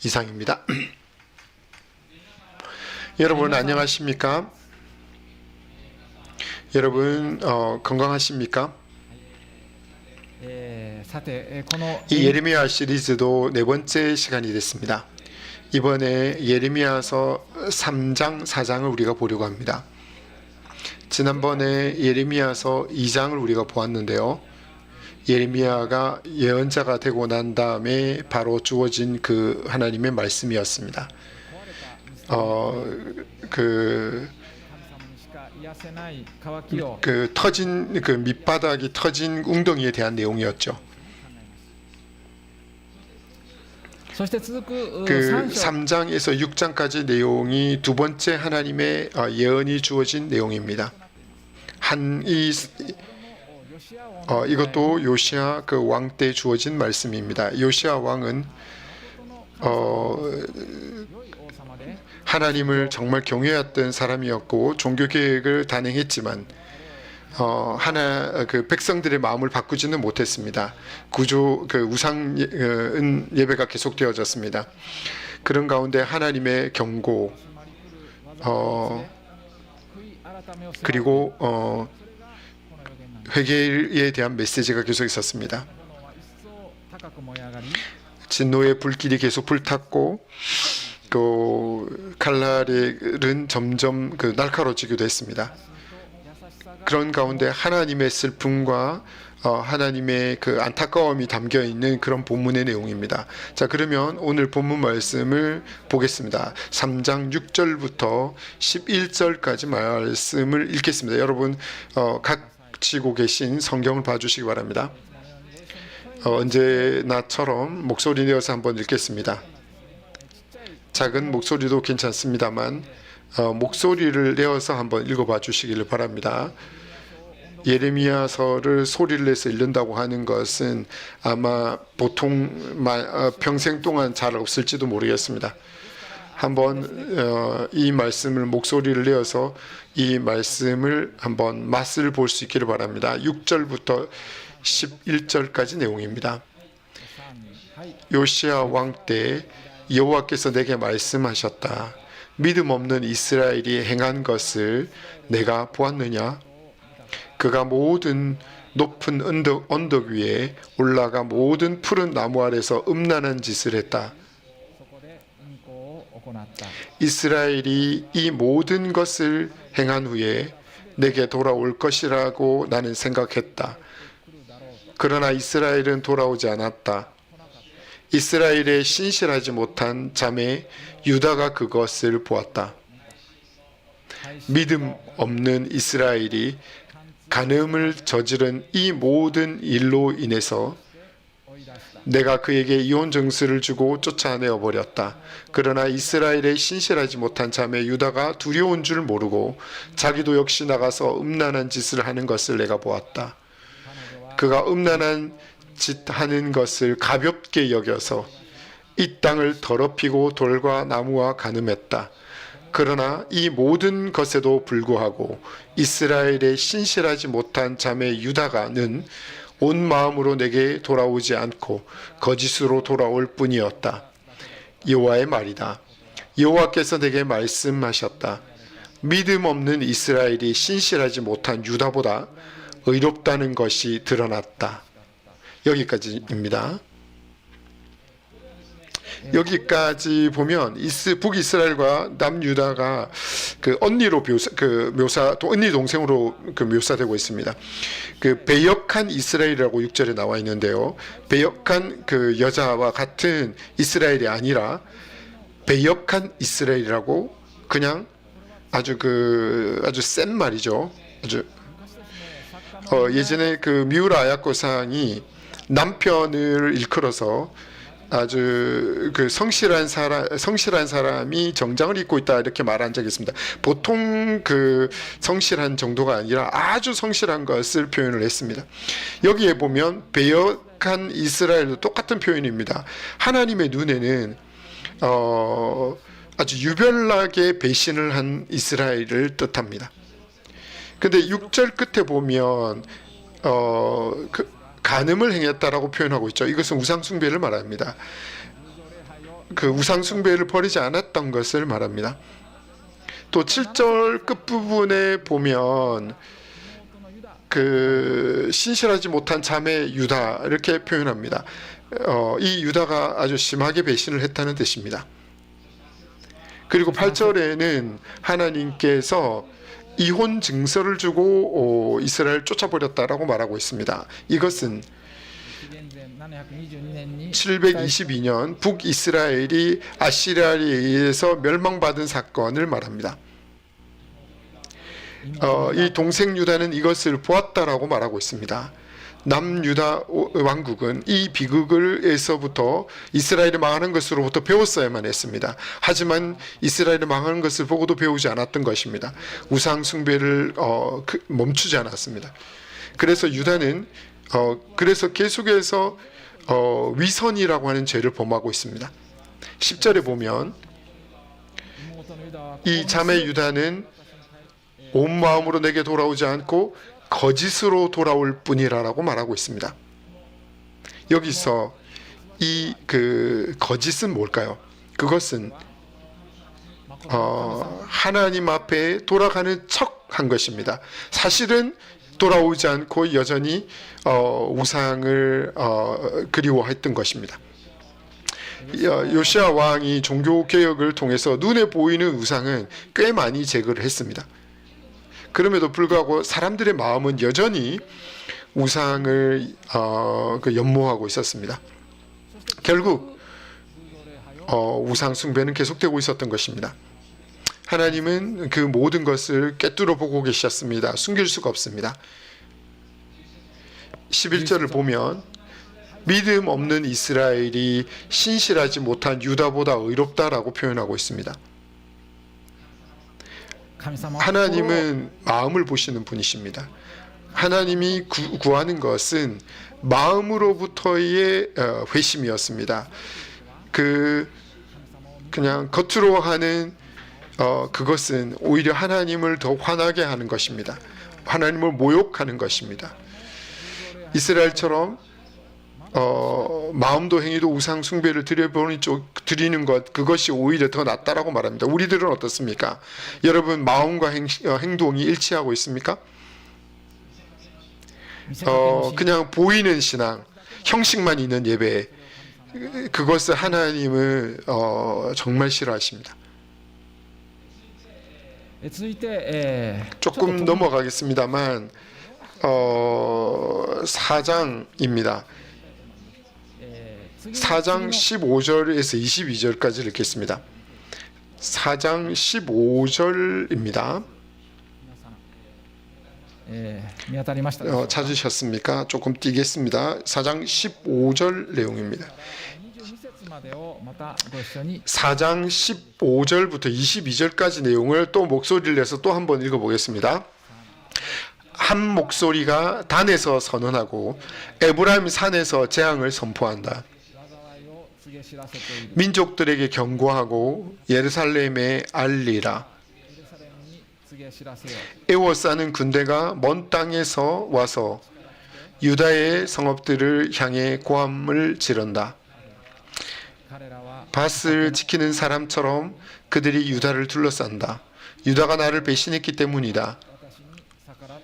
이상입니다. 여러분 안녕하십니까? 여러분 건강하십니까? 이 예레미야 시리즈도 네 번째 시간이 됐습니다. 이번에 예레미야서 3장, 4장을 우리가 보려고 합니다. 지난번에 예레미야서 2장을 우리가 보았는데요. 예레미야가 예언자가 되고 난 다음에 바로 주어진 그 하나님의 말씀이었습니다. 터진 그 밑바닥이 터진 웅덩이에 대한 내용이었죠. 그 3장에서 6장까지 내용이 두 번째 하나님의 예언이 주어진 내용입니다. 이것도 요시야 그 왕 때 주어진 말씀입니다. 요시야 왕은 하나님을 정말 경외했던 사람이었고 종교 계획을 단행했지만 그 백성들의 마음을 바꾸지는 못했습니다. 우상 예배가 계속되어졌습니다. 그런 가운데 하나님의 경고 그리고 회개에 대한 메시지가 계속 있었습니다. 진노의 불길이 계속 불탔고 또 칼날은 점점 날카로워지기도 했습니다. 그런 가운데 하나님의 슬픔과 하나님의 그 안타까움이 담겨 있는 그런 본문의 내용입니다. 자, 그러면 오늘 본문 말씀을 보겠습니다. 3장 6절부터 11절까지 말씀을 읽겠습니다. 여러분 갖추고 계신 성경을 봐주시기 바랍니다. 언제나처럼 목소리 내어서 한번 읽겠습니다. 작은 목소리도 괜찮습니다만 목소리를 내어서 한번 읽어봐 주시기를 바랍니다. 예레미야서를 소리를 내서 읽는다고 하는 것은 아마 보통 평생 동안 잘 없을지도 모르겠습니다. 한번 이 말씀을 목소리를 내어서 이 말씀을 한번 맛을 볼 수 있기를 바랍니다. 6절부터 11절까지 내용입니다. 요시야 왕 때 여호와께서 내게 말씀하셨다. 믿음 없는 이스라엘이 행한 것을 내가 보았느냐? 그가 모든 높은 언덕 위에 올라가 모든 푸른 나무 아래서 음란한 짓을 했다. 이스라엘이 이 모든 것을 행한 후에 내게 돌아올 것이라고 나는 생각했다. 그러나 이스라엘은 돌아오지 않았다. 이스라엘의 신실하지 못한 자매 유다가 그것을 보았다. 믿음 없는 이스라엘이 간음을 저지른 이 모든 일로 인해서 내가 그에게 이혼 증서를 주고 쫓아내어 버렸다. 그러나 이스라엘의 신실하지 못한 자매 유다가 두려운 줄 모르고 자기도 역시 나가서 음란한 짓을 하는 것을 내가 보았다. 그가 음란한 짓 하는 것을 가볍게 여겨서 이 땅을 더럽히고 돌과 나무와 간음했다. 그러나 이 모든 것에도 불구하고 이스라엘의 신실하지 못한 자매 유다가는 온 마음으로 내게 돌아오지 않고 거짓으로 돌아올 뿐이었다. 여호와의 말이다. 여호와께서 내게 말씀하셨다. 믿음 없는 이스라엘이 신실하지 못한 유다보다 의롭다는 것이 드러났다. 여기까지입니다. 여기까지 보면 북이스라엘과 남유다가 그 언니로 또 언니 동생으로 묘사되고 있습니다. 그 배역한 이스라엘이라고 6절에 나와 있는데요. 배역한 그 여자와 같은 이스라엘이 아니라 배역한 이스라엘이라고 그냥 아주 센 말이죠. 예전에 그 미우라 아야코상이 남편을 일컬어서 아주 그 성실한 사람이 정장을 입고 있다 이렇게 말한 적이 있습니다. 보통 그 성실한 정도가 아니라 아주 성실한 것을 표현을 했습니다. 여기에 보면 배역한 이스라엘도 똑같은 표현입니다. 하나님의 눈에는 아주 유별나게 배신을 한 이스라엘을 뜻합니다. 근데 6절 끝에 보면 간음을 행했다라고 표현하고 있죠. 이것은 우상 숭배를 말합니다. 그 우상 숭배를 버리지 않았던 것을 말합니다. 또 7절 끝부분에 보면 그 신실하지 못한 자매 유다 이렇게 표현합니다. 이 유다가 아주 심하게 배신을 했다는 뜻입니다. 그리고 8절에는 하나님께서 이혼 증서를 주고 이스라엘을 쫓아버렸다라고 말하고 있습니다. 이것은 722년 북이스라엘이 아시리아에 의해서 멸망받은 사건을 말합니다. 이 동생 유다는 이것을 보았다라고 말하고 있습니다. 남유다 왕국은 이 비극에서부터 이스라엘이 망하는 것으로부터 배웠어야만 했습니다. 하지만 이스라엘이 망하는 것을 보고도 배우지 않았던 것입니다. 우상 숭배를 멈추지 않았습니다. 그래서 유다는 그래서 계속해서 위선이라고 하는 죄를 범하고 있습니다. 10절에 보면 이 자매 유다는 온 마음으로 내게 돌아오지 않고 거짓으로 돌아올 뿐이라고 말하고 있습니다. 여기서 이 그 거짓은 뭘까요? 그것은 하나님 앞에 돌아가는 척한 것입니다. 사실은 돌아오지 않고 여전히 우상을 그리워했던 것입니다. 요시야 왕이 종교 개혁을 통해서 눈에 보이는 우상은 꽤 많이 제거를 했습니다. 그럼에도 불구하고 사람들의 마음은 여전히 우상을 연모하고 있었습니다. 결국 우상 숭배는 계속되고 있었던 것입니다. 하나님은 그 모든 것을 꿰뚫어 보고 계셨습니다. 숨길 수가 없습니다. 11절을 보면 믿음 없는 이스라엘이 신실하지 못한 유다보다 의롭다라고 표현하고 있습니다. 하나님은 마음을 보시는 분이십니다. 하나님이 구하는 것은 마음으로부터의 회심이었습니다. 그냥 겉으로 하는 그것은 오히려 하나님을 더 화나게 하는 것입니다. 하나님을 모욕하는 것입니다. 이스라엘처럼 마음도 행위도 우상 숭배를 드리는 것, 그것이 오히려 더 낫다라고 말합니다. 우리들은 어떻습니까? 여러분 마음과 행동이 일치하고 있습니까? 그냥 보이는 신앙, 형식만 있는 예배, 그것을 하나님은 정말 싫어하십니다. 조금 넘어가겠습니다만 4장입니다. 4장 15절에서 22절까지 읽겠습니다. 4장 15절입니다. 찾으셨습니까? 조금 띄겠습니다. 4장 15절 내용입니다. 4장 15절부터 22절까지 내용을 또 목소리를 내서 또 한번 읽어보겠습니다. 한 목소리가 단에서 선언하고 에브라임 산에서 재앙을 선포한다. 민족들에게 경고하고 예루살렘에 알리라. 에워싸는 군대가 먼 땅에서 와서 유다의 성읍들을 향해 고함을 지른다. 밧을 지키는 사람처럼 그들이 유다를 둘러싼다. 유다가 나를 배신했기 때문이다.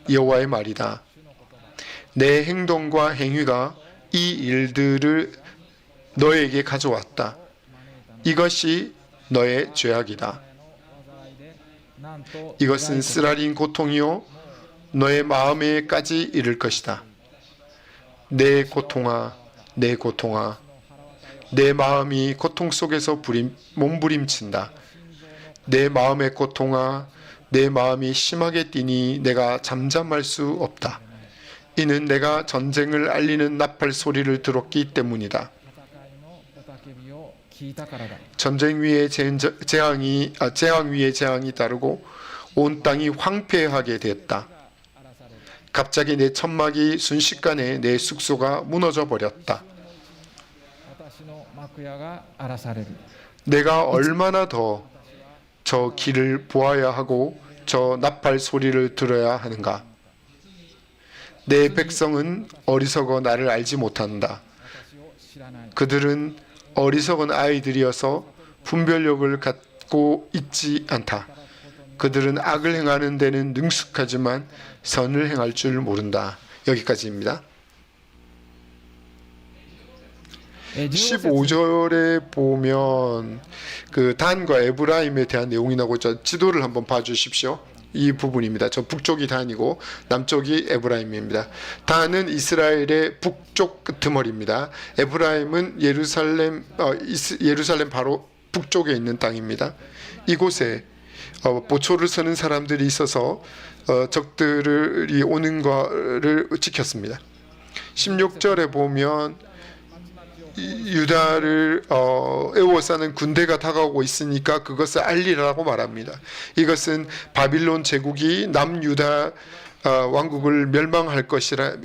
여호와의 말이다. 내 행동과 행위가 이 일들을 너에게 가져왔다. 이것이 너의 죄악이다. 이것은 쓰라린 고통이요 너의 마음에까지 이를 것이다. 내 고통아, 내 고통아, 내 마음이 고통 속에서 몸부림친다. 내 마음의 고통아, 내 마음이 심하게 뛰니 내가 잠잠할 수 없다. 이는 내가 전쟁을 알리는 나팔 소리를 들었기 때문이다. 전쟁 위에 재앙 위에 재앙이 따르고 온 땅이 황폐하게 됐다. 갑자기 내 천막이 순식간에 내 숙소가 무너져 버렸다. 내가 얼마나 더 저 길을 보아야 하고 저 나팔 소리를 들어야 하는가. 내 백성은 어리석어 나를 알지 못한다. 그들은 어리석은 아이들이어서 분별력을 갖고 있지 않다. 그들은 악을 행하는 데는 능숙하지만 선을 행할 줄 모른다. 여기까지입니다. 15절에 보면 그 단과 에브라임에 대한 내용이 나오고 있죠. 지도를 한번 봐주십시오. 이 부분입니다. 저 북쪽이 단이고 남쪽이 에브라임입니다. 단은 이스라엘의 북쪽 끄트머리입니다. 에브라임은 예루살렘 바로 북쪽에 있는 땅입니다. 이곳에 보초를 서는 사람들이 있어서 적들이 오는 것을 지켰습니다. 16절에 보면 유다를 에워싸는 군대가 다가오고 있으니까 그것을 알리라고 말합니다. 이것은 바빌론 제국이 남유다 왕국을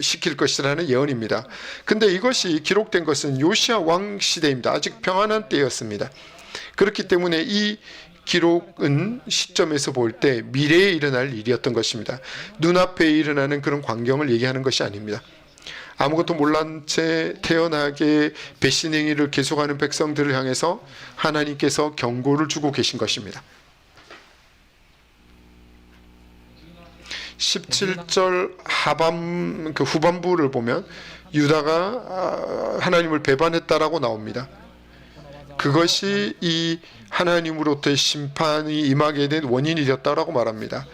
시킬 것이라는 예언입니다. 근데 이것이 기록된 것은 요시야 왕 시대입니다. 아직 평안한 때였습니다. 그렇기 때문에 이 기록은 시점에서 볼 때 미래에 일어날 일이었던 것입니다. 눈앞에 일어나는 그런 광경을 얘기하는 것이 아닙니다. 아무것도 몰란 채 태연하게 배신 행위를 계속하는 백성들을 향해서 하나님께서 경고를 주고 계신 것입니다. 17절 후반부를 보면 유다가 하나님을 배반했다라고 나옵니다. 그것이 이 하나님으로부터의 심판이 임하게 된 원인이 되었다라고 말합니다.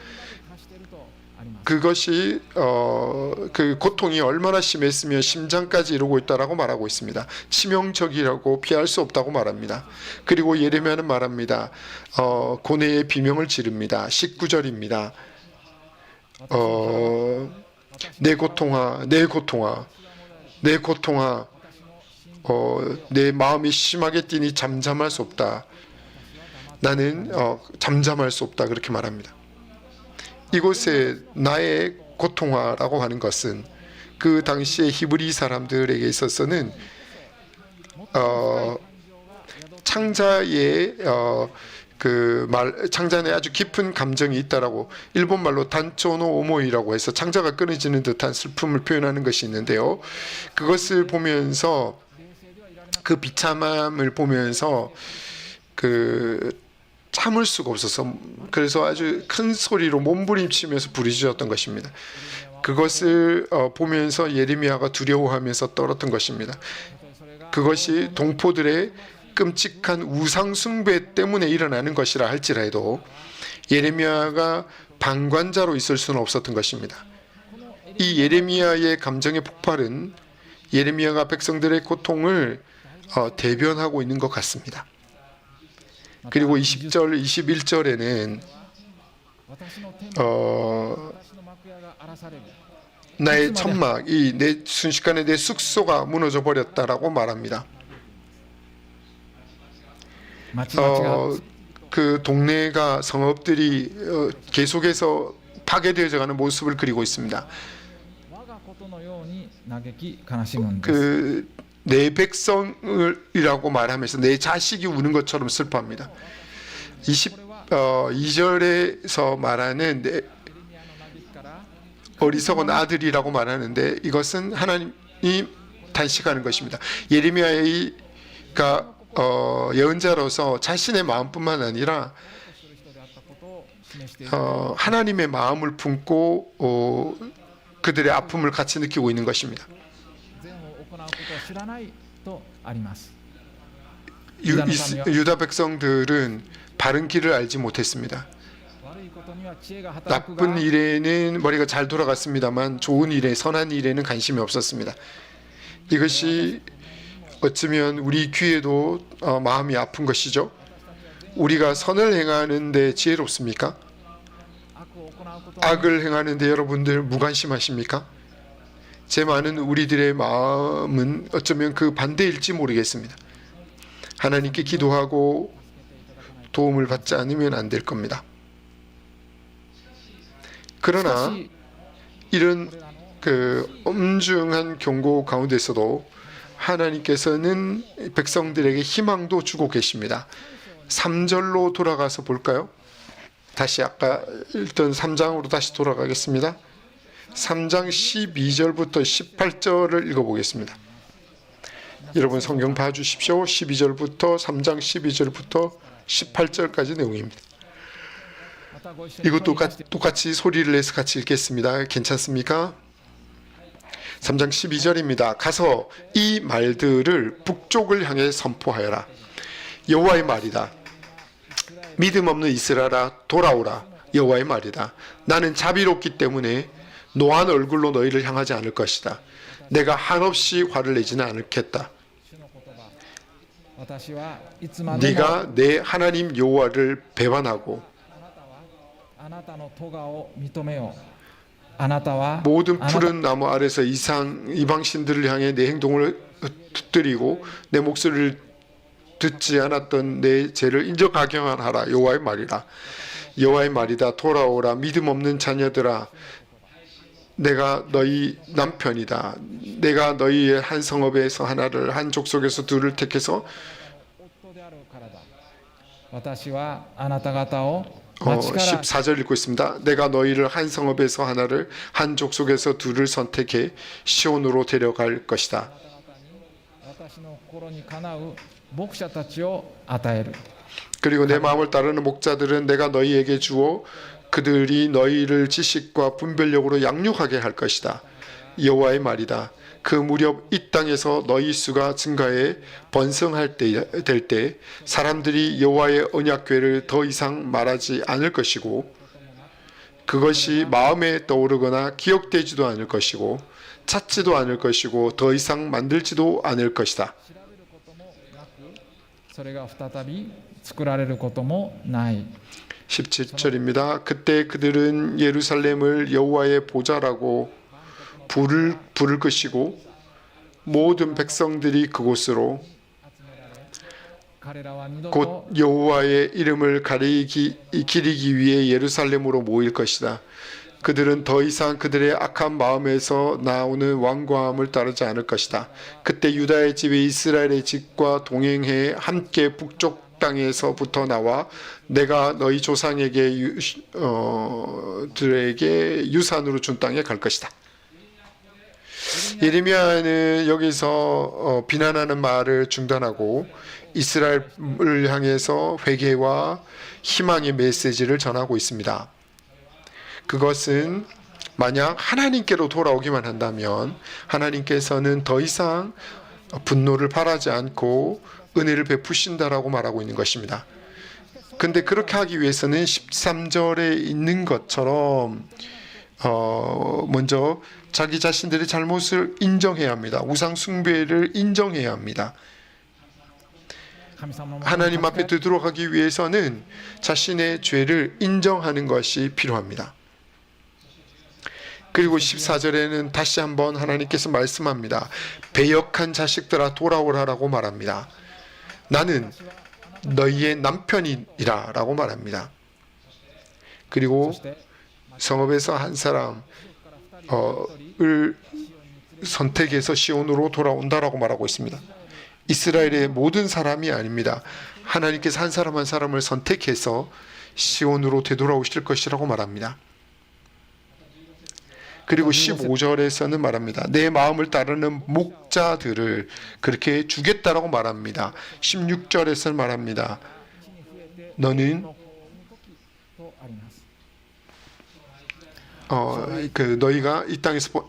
그것이 그 고통이 얼마나 심했으면 심장까지 이루고 있다라고 말하고 있습니다. 치명적이라고 피할 수 없다고 말합니다. 그리고 예레미야는 말합니다. 고뇌의 비명을 지릅니다. 19절입니다. 내 고통아, 내 고통아, 내 고통아, 내 마음이 심하게 뛰니 잠잠할 수 없다. 나는 잠잠할 수 없다. 그렇게 말합니다. 이곳에 나의 고통화라고 하는 것은 그 당시의 히브리 사람들에게 있어서는 창자의 창자에 아주 깊은 감정이 있다라고 일본 말로 단초노 오모이라고 해서 창자가 끊어지는 듯한 슬픔을 표현하는 것이 있는데요. 그것을 보면서 그 비참함을 보면서 참을 수가 없어서 그래서 아주 큰 소리로 몸부림치면서 부르짖었던 것입니다. 그것을 보면서 예레미야가 두려워하면서 떨었던 것입니다. 그것이 동포들의 끔찍한 우상 숭배 때문에 일어나는 것이라 할지라도 예레미야가 방관자로 있을 수는 없었던 것입니다. 이 예레미야의 감정의 폭발은 예레미야가 백성들의 고통을 대변하고 있는 것 같습니다. 그리고 20절, 21절에는 나의 천막, 순식간에 내 숙소가 무너져 버렸다라고 말합니다. 그 동네가 성읍들이 계속해서 파괴되어가는 모습을 그리고 있습니다. 내 백성이라고 말하면서 내 자식이 우는 것처럼 슬퍼합니다. 22절에서 말하는 어리석은 아들이라고 말하는데 이것은 하나님이 단식하는 것입니다. 예레미야가 예언자로서 자신의 마음뿐만 아니라 하나님의 마음을 품고 그들의 아픔을 같이 느끼고 있는 것입니다. 유다 백성들은 바른 길을 알지 못했습니다. 나쁜 일에는 머리가 잘 돌아갔습니다만 좋은 일에, 선한 일에는 관심이 없었습니다. 이것이 어쩌면 우리 귀에도 마음이 아픈 것이죠. 우리가 선을 행하는 데 지혜롭습니까? 악을 행하는 데 여러분들 무관심하십니까? 제 많은 우리들의 마음은 어쩌면 그 반대일지 모르겠습니다. 하나님께 기도하고 도움을 받지 않으면 안 될 겁니다. 그러나 이런 엄중한 경고 가운데서도 하나님께서는 백성들에게 희망도 주고 계십니다. 3절로 돌아가서 볼까요? 다시 아까 읽던 3장으로 다시 돌아가겠습니다. 3장 12절부터 18절을 읽어보겠습니다. 여러분 성경 봐주십시오. 12절부터 3장 12절부터 18절까지 내용입니다. 이것도 똑같이 소리를 내서 같이 읽겠습니다. 괜찮습니까? 3장 12절입니다. 가서 이 말들을 북쪽을 향해 선포하여라. 여호와의 말이다. 믿음 없는 이스라엘아 돌아오라. 여호와의 말이다. 나는 자비롭기 때문에 노한 얼굴로 너희를 향하지 않을 것이다. 내가 한없이 화를 내지는 않겠다. 네가 내 하나님 여호와를 배반하고 모든 푸른 나무 아래서 이방신들을 향해 내 행동을 흩뜨리고 내 목소리를 듣지 않았던 내 죄를 인정하게만 하라. 여호와의 말이라. 여호와의 말이다. 돌아오라. 믿음 없는 자녀들아, 내가 너희 남편이다. 내가 너희의 한 성읍에서 하나를, 한 족속에서 둘을 택해서 14절 읽고 있습니다. 내가 너희를 한 성읍에서 하나를, 한 족속에서 둘을 선택해 시온으로 데려갈 것이다. 그리고 내 마음을 따르는 목자들은 내가 너희에게 주어 그들이 너희를 지식과 분별력으로 양육하게 할 것이다. 여호와의 말이다. 그 무렵 이 땅에서 너희 수가 증가해 번성할 때 사람들이 여호와의 언약궤를 더 이상 말하지 않을 것이고 그것이 마음에 떠오르거나 기억되지도 않을 것이고 찾지도 않을 것이고 더 이상 만들지도 않을 것이다. 17절입니다. 그때 그들은 예루살렘을 여호와의 보좌라고 부를 것이고 모든 백성들이 그곳으로 곧 여호와의 이름을 기리기 위해 예루살렘으로 모일 것이다. 그들은 더 이상 그들의 악한 마음에서 나오는 완고함을 따르지 않을 것이다. 그때 유다의 집이 이스라엘의 집과 동행해 함께 북쪽 땅에서부터 나와 내가 너희 조상에게 들에게 유산으로 준 땅에 갈 것이다. 예레미야는 여기서 비난하는 말을 중단하고 이스라엘을 향해서 회개와 희망의 메시지를 전하고 있습니다. 그것은 만약 하나님께로 돌아오기만 한다면 하나님께서는 더 이상 분노를 바라지 않고 은혜를 베푸신다라고 말하고 있는 것입니다. 근데 그렇게 하기 위해서는 13절에 있는 것처럼 먼저 자기 자신들의 잘못을 인정해야 합니다. 우상 숭배를 인정해야 합니다. 하나님 앞에 되돌아가기 위해서는 자신의 죄를 인정하는 것이 필요합니다. 그리고 14절에는 다시 한번 하나님께서 말씀합니다. 배역한 자식들아 돌아오라라고 말합니다. 나는 너희의 남편이라 라고 말합니다. 그리고 성읍에서 한 사람을 선택해서 시온으로 돌아온다라고 말하고 있습니다. 이스라엘의 모든 사람이 아닙니다. 하나님께서 한 사람 한 사람을 선택해서 시온으로 되돌아오실 것이라고 말합니다. 그리고 15절에서는 말합니다. 내 마음을 따르는 목자들을 그렇게 주겠다라고 말합니다. 16절에서는 말합니다. 너는 너희가 이 땅에서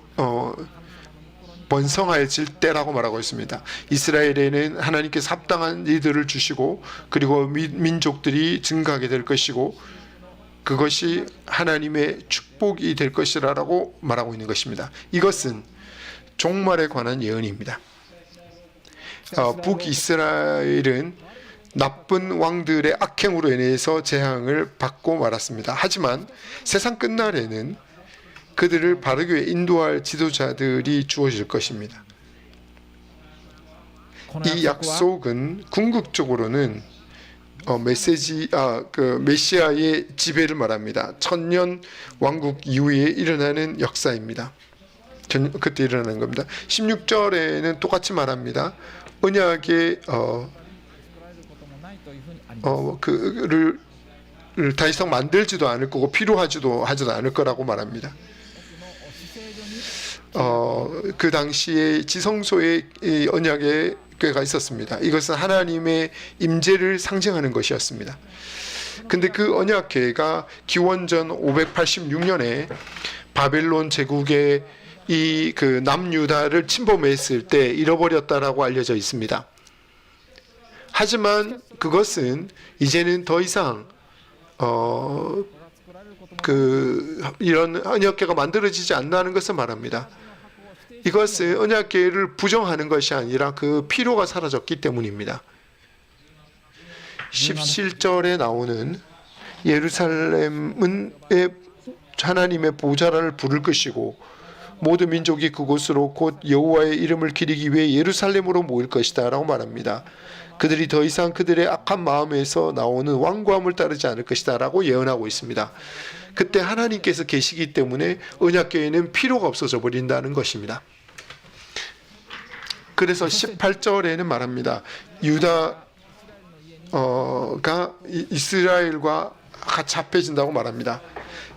번성해질 때라고 말하고 있습니다. 이스라엘에는 하나님께서 합당한 이들을 주시고 그리고 민족들이 증가하게 될 것이고 그것이 하나님의 축복이 될 것이라고 말하고 있는 것입니다. 이것은 종말에 관한 예언입니다. 북이스라엘은 나쁜 왕들의 악행으로 인해서 재앙을 받고 말았습니다. 하지만 세상 끝날에는 그들을 바르게 인도할 지도자들이 주어질 것입니다. 이 약속은 궁극적으로는 메시아의 지배를 말합니다. 천년 왕국 이후에 일어나는 역사입니다. 그때 일어나는 겁니다. 16절에는 똑같이 말합니다. 언약의 그를 더 이상 만들지도 않을 거고 필요하지도 않을 거라고 말합니다. 그 당시에 지성소에 이 언약의 궤가 있었습니다. 이것은 하나님의 임재를 상징하는 것이었습니다. 근데 그 언약궤가 기원전 586년에 바벨론 제국의 이 그 남유다를 침범했을 때 잃어버렸다라고 알려져 있습니다. 하지만 그것은 이제는 더 이상 이런 언약궤가 만들어지지 않는다는 것을 말합니다. 이것은 언약궤를 부정하는 것이 아니라 그 필요가 사라졌기 때문입니다. 17절에 나오는 예루살렘은 하나님의 보좌를 부를 것이고 모든 민족이 그곳으로 곧 여호와의 이름을 기리기 위해 예루살렘으로 모일 것이다 라고 말합니다. 그들이 더 이상 그들의 악한 마음에서 나오는 완고함을 따르지 않을 것이다 라고 예언하고 있습니다. 그때 하나님께서 계시기 때문에 언약궤에는 필요가 없어져 버린다는 것입니다. 그래서 18절에는 말합니다. 유다가 이스라엘과 같이 합해진다고 말합니다.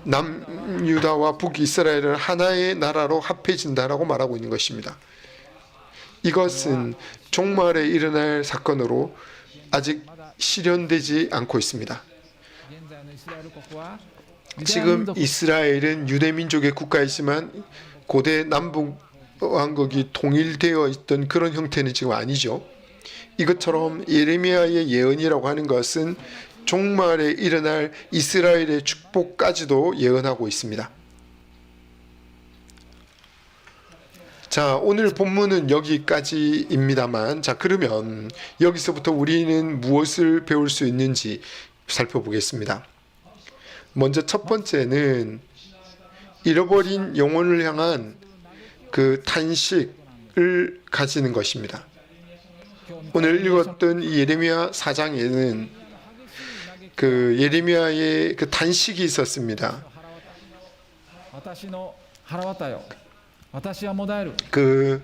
남유다와 북이스라엘은 하나의 나라로 합해진다라고 말하고 있는 것입니다. 이것은 종말에 일어날 사건으로 아직 실현되지 않고 있습니다. 지금 이스라엘은 유대민족의 국가이지만 고대 남북 왕국이 통일되어 있던 그런 형태는 지금 아니죠. 이것처럼 예레미야의 예언이라고 하는 것은 종말에 일어날 이스라엘의 축복까지도 예언하고 있습니다. 자, 오늘 본문은 여기까지입니다만, 자, 그러면 여기서부터 우리는 무엇을 배울 수 있는지 살펴보겠습니다. 먼저 첫 번째는 잃어버린 영혼을 향한 그 탄식을 가지는 것입니다. 오늘 읽었던 이 예레미야 4장에는 그 예레미야의 그 단식이 있었습니다. 그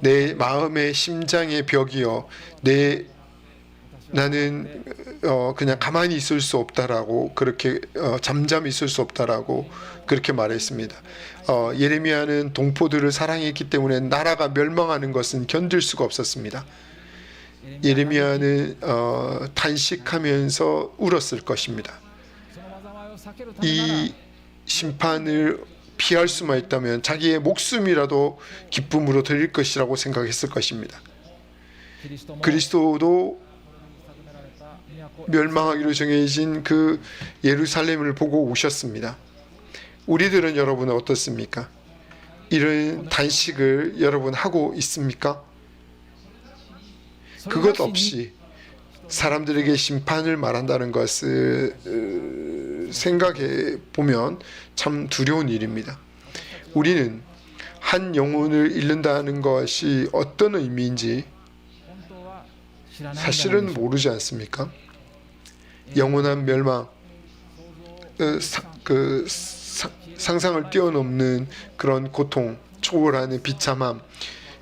내 마음의 심장의 벽이여 나는 그냥 가만히 있을 수 없다라고 그렇게 잠잠히 있을 수 없다라고 그렇게 말했습니다. 예레미야는 동포들을 사랑했기 때문에 나라가 멸망하는 것은 견딜 수가 없었습니다. 예레미야는 탄식하면서 울었을 것입니다. 이 심판을 피할 수만 있다면 자기의 목숨이라도 기쁨으로 드릴 것이라고 생각했을 것입니다. 그리스도도 멸망하기로 정해진 그 예루살렘을 보고 오셨습니다. 우리들은 여러분 어떻습니까? 이런 단식을 여러분 하고 있습니까? 그것 없이 사람들에게 심판을 말한다는 것을 생각해 보면 참 두려운 일입니다. 우리는 한 영혼을 잃는다는 것이 어떤 의미인지 사실은 모르지 않습니까? 영원한 멸망, 상상을 뛰어넘는 그런 고통, 초월하는 비참함,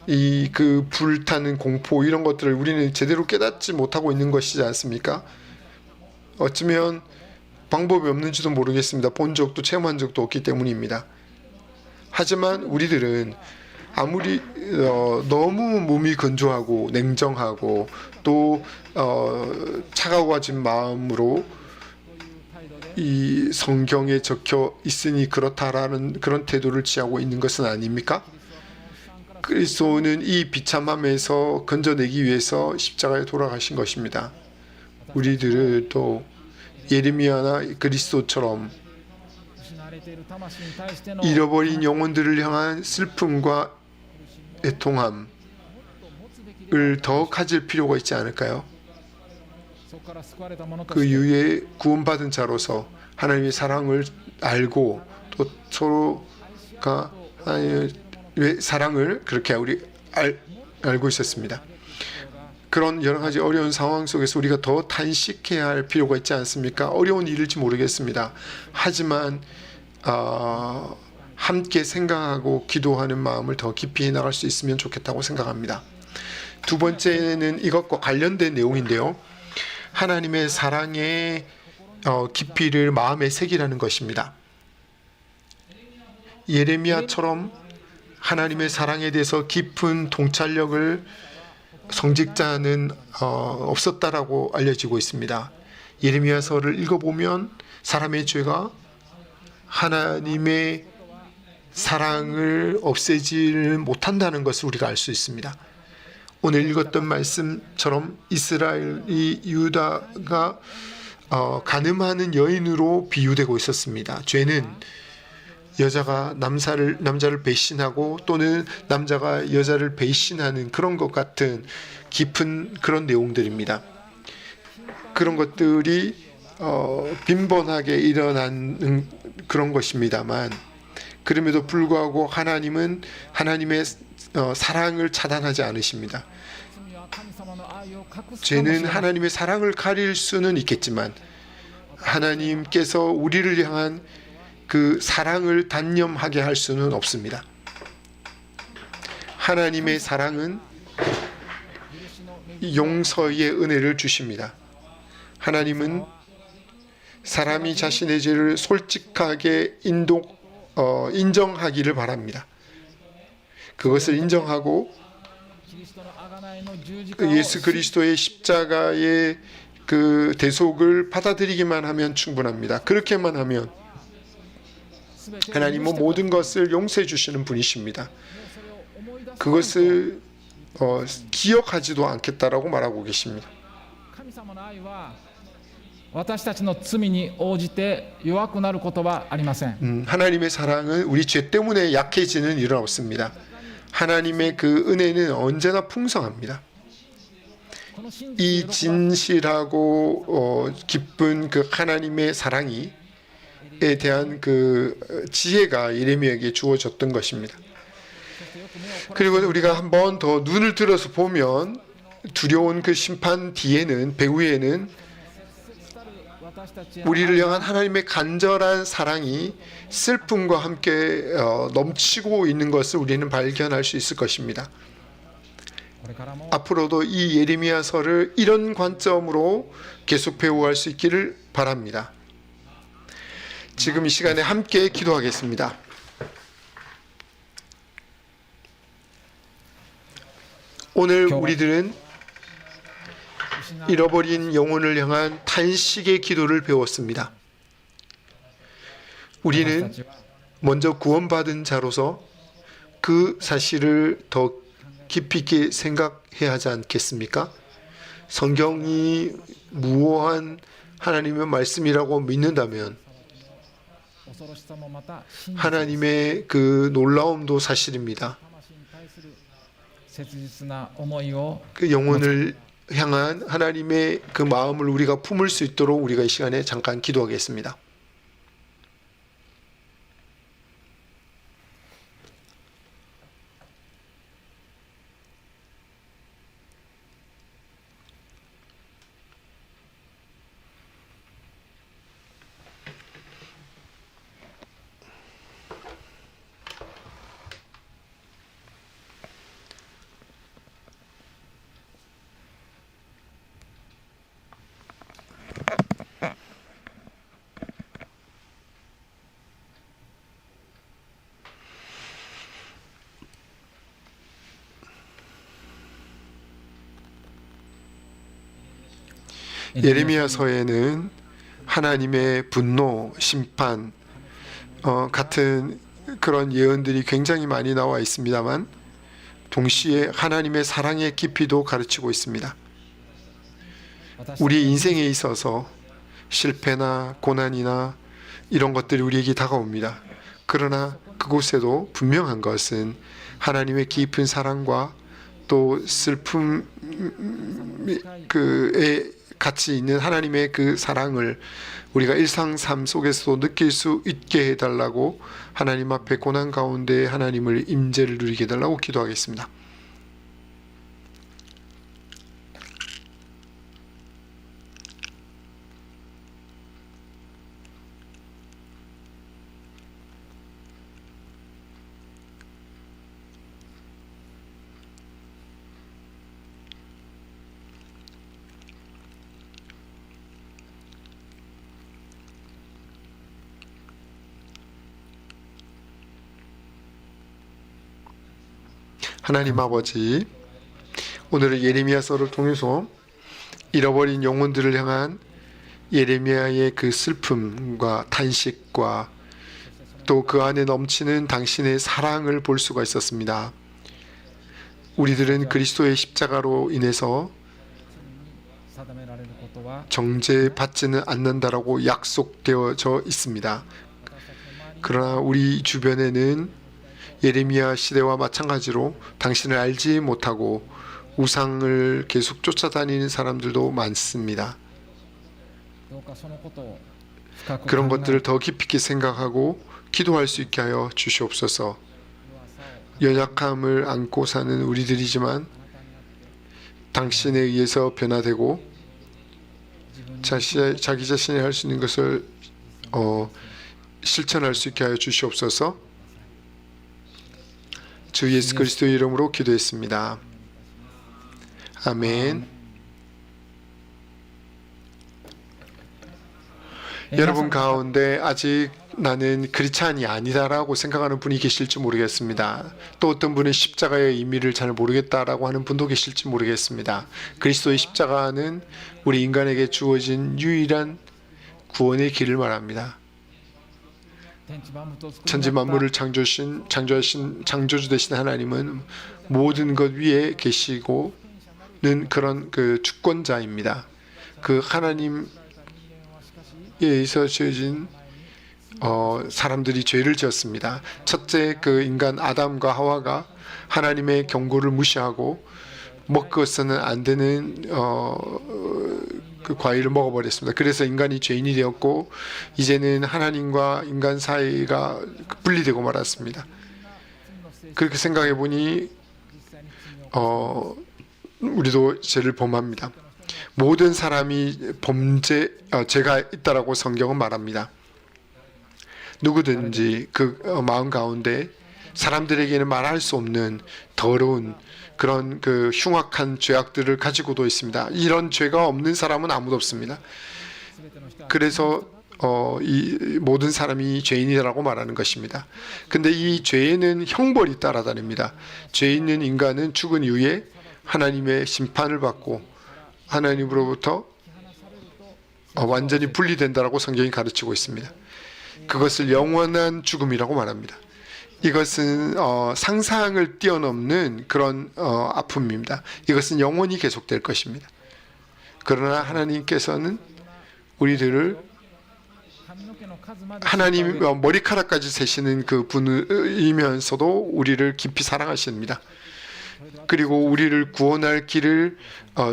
이 그 불타는 공포, 이런 것들을 우리는 제대로 깨닫지 못하고 있는 것이지 않습니까? 어쩌면 방법이 없는지도 모르겠습니다. 본 적도 체험한 적도 없기 때문입니다. 하지만 우리들은 아무리 너무 몸이 건조하고 냉정하고 또 차가워진 마음으로 이 성경에 적혀 있으니 그렇다라는 그런 태도를 취하고 있는 것은 아닙니까? 그리스도는 이 비참함에서 건져내기 위해서 십자가에 돌아가신 것입니다. 우리들도 예레미야나 그리스도처럼 잃어버린 영혼들을 향한 슬픔과 애통함을 더 가질 필요가 있지 않을까요? 그 이후에 구원받은 자로서 하나님의 사랑을 알고 또 서로가 하나님의 사랑을 그렇게 알고 있었습니다. 그런 여러 가지 어려운 상황 속에서 우리가 더 탄식해야 할 필요가 있지 않습니까? 어려운 일일지 모르겠습니다. 하지만 함께 생각하고 기도하는 마음을 더 깊이 나갈 수 있으면 좋겠다고 생각합니다. 두 번째는 이것과 관련된 내용인데요. 하나님의 사랑의 깊이를 마음에 새기라는 것입니다. 예레미야처럼 하나님의 사랑에 대해서 깊은 통찰력을 성직자는 없었다라고 알려지고 있습니다. 예레미야서를 읽어보면 사람의 죄가 하나님의 사랑을 없애지를 못한다는 것을 우리가 알 수 있습니다. 오늘 읽었던 말씀처럼 이스라엘이 유다가 간음하는 여인으로 비유되고 있었습니다. 죄는 여자가 남자를 배신하고 또는 남자가 여자를 배신하는 그런 것 같은 깊은 그런 내용들입니다. 그런 것들이 빈번하게 일어나는 그런 것입니다만, 그럼에도 불구하고 하나님은 하나님의 사랑을 차단하지 않으십니다. 죄는 하나님의 사랑을 가릴 수는 있겠지만 하나님께서 우리를 향한 그 사랑을 단념하게 할 수는 없습니다. 하나님의 사랑은 용서의 은혜를 주십니다. 하나님은 사람이 자신의 죄를 솔직하게 인정하기를 바랍니다. 그것을 인정하고 예수 그리스도의 십자가의 그 대속을 받아들이기만 하면 충분합니다. 그렇게만 하면 하나님은 모든 것을 용서해 주시는 분이십니다. 그것을 기억하지도 않겠다라고 말하고 계십니다. 하나님의 사랑은 우리 죄 때문에 약해지는 일은 없습니다. 하나님의 그 은혜는 언제나 풍성합니다. 이 진실하고 깊은 그 하나님의 사랑에 대한 그 지혜가 예레미야에게 주어졌던 것입니다. 그리고 우리가 한 번 더 눈을 들어서 보면 두려운 그 심판 뒤에는, 배후에는 우리를 향한 하나님의 간절한 사랑이 슬픔과 함께 넘치고 있는 것을 우리는 발견할 수 있을 것입니다. 앞으로도 이 예레미야서를 이런 관점으로 계속 배워갈 수 있기를 바랍니다. 지금 이 시간에 함께 기도하겠습니다. 오늘 우리들은 잃어버린 영혼을 향한 탄식의 기도를 배웠습니다. 우리는 먼저 구원받은 자로서 그 사실을 더 깊이 있게 생각해야 하지 않겠습니까? 성경이 무오한 하나님의 말씀이라고 믿는다면 하나님의 그 놀라움도 사실입니다. 그 영혼을 향한 하나님의 그 마음을 우리가 품을 수 있도록 우리가 이 시간에 잠깐 기도하겠습니다. 예레미야서에는 하나님의 분노, 심판 같은 그런 예언들이 굉장히 많이 나와 있습니다만 동시에 하나님의 사랑의 깊이도 가르치고 있습니다. 우리 인생에 있어서 실패나 고난이나 이런 것들이 우리에게 다가옵니다. 그러나 그곳에도 분명한 것은 하나님의 깊은 사랑과 또 슬픔에 같이 있는 하나님의 그 사랑을 우리가 일상 삶 속에서도 느낄 수 있게 해달라고 하나님 앞에 고난 가운데 하나님을 임재를 누리게 해달라고 기도하겠습니다. 하나님 아버지, 오늘은 예레미야서를 통해서 잃어버린 영혼들을 향한 예레미야의 그 슬픔과 탄식과 또 그 안에 넘치는 당신의 사랑을 볼 수가 있었습니다. 우리들은 그리스도의 십자가로 인해서 정죄받지는 않는다라고 약속되어져 있습니다. 그러나 우리 주변에는 예레미야 시대와 마찬가지로 당신을 알지 못하고 우상을 계속 쫓아다니는 사람들도 많습니다. 그런 것들을 더 깊이 있게 생각하고 기도할 수 있게 하여 주시옵소서. 연약함을 안고 사는 우리들이지만 당신에 의해서 변화되고 자기 자신이 할 수 있는 것을 실천할 수 있게 하여 주시옵소서. 주 예수 그리스도의 이름으로 기도했습니다. 아멘. 여러분 가운데 아직 나는 크리스찬이 아니다라고 생각하는 분이 계실지 모르겠습니다. 또 어떤 분은 십자가의 의미를 잘 모르겠다라고 하는 분도 계실지 모르겠습니다. 그리스도의 십자가는 우리 인간에게 주어진 유일한 구원의 길을 말합니다. 천지 만물을 창조하신 창조주 되신 하나님은 모든 것 위에 계시고는 그런 그 주권자입니다. 그 하나님에 의해서 지어진 사람들이 죄를 지었습니다. 첫째, 그 인간 아담과 하와가 하나님의 경고를 무시하고 먹어서는 안 되는 그 과일을 먹어버렸습니다. 그래서 인간이 죄인이 되었고 이제는 하나님과 인간 사이가 분리되고 말았습니다. 그렇게 생각해 보니 우리도 죄를 범합니다. 모든 사람이 죄가 있다라고 성경은 말합니다. 누구든지 그 마음 가운데 사람들에게는 말할 수 없는 더러운 그런 그 흉악한 죄악들을 가지고도 있습니다. 이런 죄가 없는 사람은 아무도 없습니다. 그래서 이 모든 사람이 죄인이라고 말하는 것입니다. 근데 이 죄에는 형벌이 따라다닙니다. 죄 있는 인간은 죽은 이후에 하나님의 심판을 받고 하나님으로부터 완전히 분리된다라고 성경이 가르치고 있습니다. 그것을 영원한 죽음이라고 말합니다. 이것은 상상을 뛰어넘는 그런 아픔입니다. 이것은 영원히 계속될 것입니다. 그러나 하나님께서는 우리들을 하나님 머리카락까지 세시는 그 분이면서도 우리를 깊이 사랑하십니다. 그리고 우리를 구원할 길을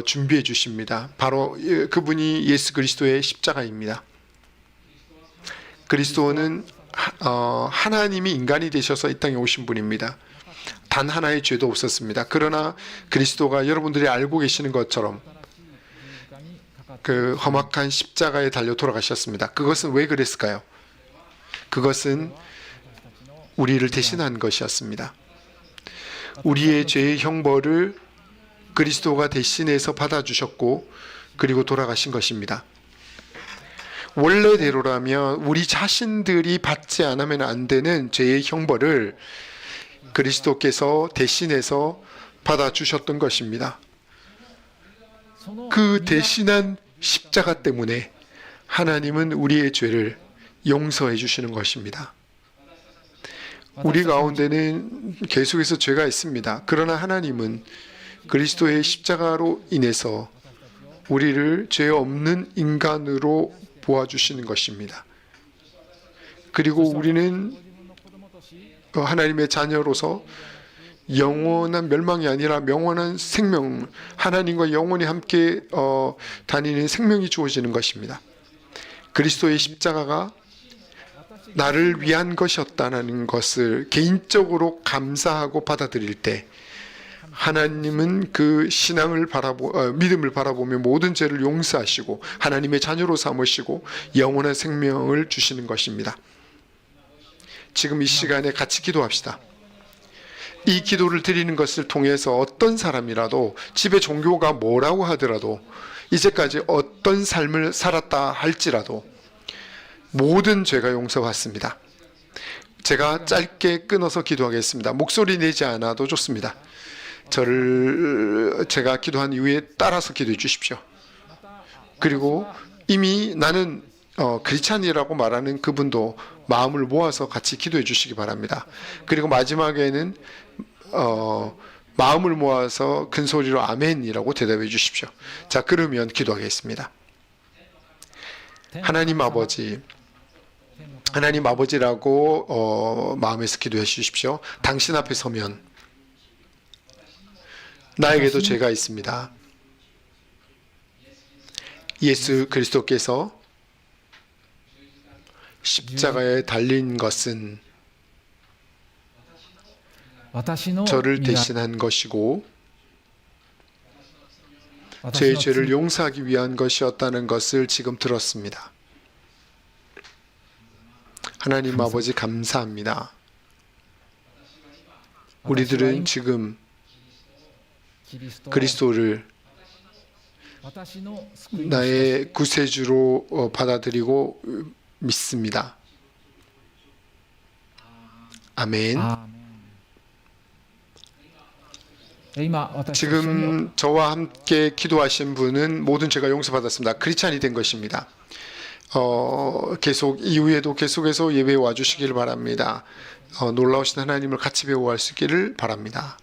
준비해 주십니다. 바로 그분이 예수 그리스도의 십자가입니다. 그리스도는 하나님이 인간이 되셔서 이 땅에 오신 분입니다. 단 하나의 죄도 없었습니다. 그러나 그리스도가 여러분들이 알고 계시는 것처럼 그 험악한 십자가에 달려 돌아가셨습니다. 그것은 왜 그랬을까요? 그것은 우리를 대신한 것이었습니다. 우리의 죄의 형벌을 그리스도가 대신해서 받아주셨고 그리고 돌아가신 것입니다. 원래대로라면 우리 자신들이 받지 않으면 안 되는 죄의 형벌을 그리스도께서 대신해서 받아주셨던 것입니다. 그 대신한 십자가 때문에 하나님은 우리의 죄를 용서해 주시는 것입니다. 우리 가운데는 계속해서 죄가 있습니다. 그러나 하나님은 그리스도의 십자가로 인해서 우리를 죄 없는 인간으로 보아주시는 것입니다. 그리고 우리는 하나님의 자녀로서 영원한 멸망이 아니라 영원한 생명, 하나님과 영원히 함께 다니는 생명이 주어지는 것입니다. 그리스도의 십자가가 나를 위한 것이었다는 것을 개인적으로 감사하고 받아들일 때 하나님은 그 신앙을 믿음을 바라보며 모든 죄를 용서하시고 하나님의 자녀로 삼으시고 영원한 생명을 주시는 것입니다. 지금 이 시간에 같이 기도합시다. 이 기도를 드리는 것을 통해서 어떤 사람이라도 집에 종교가 뭐라고 하더라도 이제까지 어떤 삶을 살았다 할지라도 모든 죄가 용서받습니다. 제가 짧게 끊어서 기도하겠습니다. 목소리 내지 않아도 좋습니다. 제가 기도한 이후에 따라서 기도해 주십시오. 그리고 이미 나는 크리스찬이라고 말하는 그분도 마음을 모아서 같이 기도해 주시기 바랍니다. 그리고 마지막에는 마음을 모아서 큰 소리로 아멘이라고 대답해 주십시오. 자, 그러면 기도하겠습니다. 하나님 아버지라고 마음에서 기도해 주십시오. 당신 앞에 서면 나에게도 죄가 있습니다. 예수 그리스도께서 십자가에 달린 것은 저를 대신한 것이고 제 죄를 용서하기 위한 것이었다는 것을 지금 들었습니다. 하나님 아버지 감사합니다. 우리들은 지금 그리스도를 나의 구세주로 받아들이고 믿습니다. 아멘. 지금 저와 함께 기도하신 분은 모든 죄가 용서받았습니다. 크리스찬이 된 것입니다. 계속 이후에도 계속해서 예배에 와주시길 바랍니다. 놀라우신 하나님을 같이 배워갈 수 있기를 바랍니다.